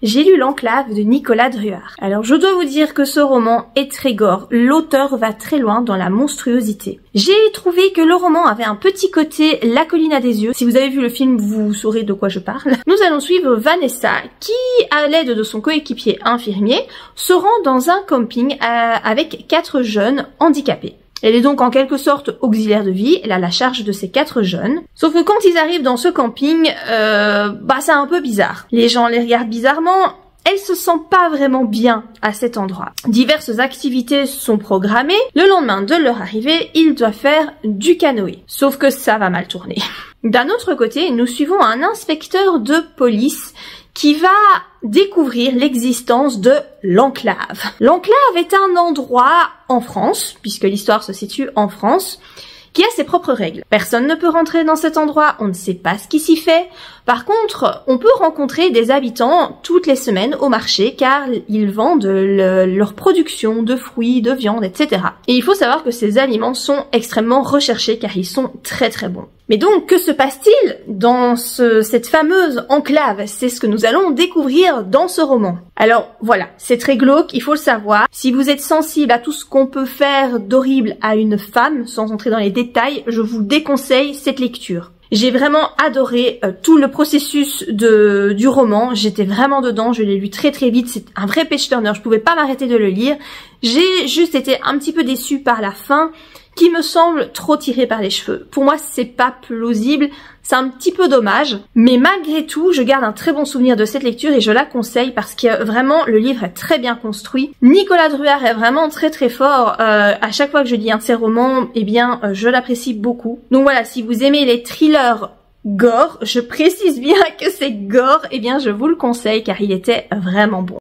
j'ai lu L'Enclave de Nicolas Druard. Alors je dois vous dire que ce roman est très gore, l'auteur va très loin dans la monstruosité. J'ai trouvé que le roman avait un petit côté La colline à des yeux. Si vous avez vu le film, vous saurez de quoi je parle. Nous allons suivre Vanessa qui, à l'aide de son coéquipier infirmier, se rend dans un camping avec 4 jeunes handicapés. Elle est donc en quelque sorte auxiliaire de vie, elle a la charge de ces 4 jeunes. Sauf que quand ils arrivent dans ce camping, c'est un peu bizarre. Les gens les regardent bizarrement, elle se sent pas vraiment bien à cet endroit. Diverses activités sont programmées. Le lendemain de leur arrivée, ils doivent faire du canoë. Sauf que ça va mal tourner. D'un autre côté, nous suivons un inspecteur de police qui va découvrir l'existence de l'Enclave. L'Enclave est un endroit en France, puisque l'histoire se situe en France, qui a ses propres règles. Personne ne peut rentrer dans cet endroit, on ne sait pas ce qui s'y fait. Par contre, on peut rencontrer des habitants toutes les semaines au marché car ils vendent leur production de fruits, de viande, etc. Et il faut savoir que ces aliments sont extrêmement recherchés car ils sont très très bons. Mais donc, que se passe-t-il dans cette fameuse enclave? C'est ce que nous allons découvrir dans ce roman. Alors voilà, c'est très glauque, il faut le savoir. Si vous êtes sensible à tout ce qu'on peut faire d'horrible à une femme, sans entrer dans les détails, je vous déconseille cette lecture. J'ai vraiment adoré tout le processus du roman, j'étais vraiment dedans, je l'ai lu très très vite, c'est un vrai page turner, je pouvais pas m'arrêter de le lire. J'ai juste été un petit peu déçue par la fin, qui me semble trop tiré par les cheveux. Pour moi, c'est pas plausible, c'est un petit peu dommage, mais malgré tout, je garde un très bon souvenir de cette lecture et je la conseille parce que vraiment, le livre est très bien construit. Nicolas Druard est vraiment très très fort. À chaque fois que je lis un de ses romans, eh bien, je l'apprécie beaucoup. Donc voilà, si vous aimez les thrillers gore, je précise bien que c'est gore, eh bien, je vous le conseille car il était vraiment bon.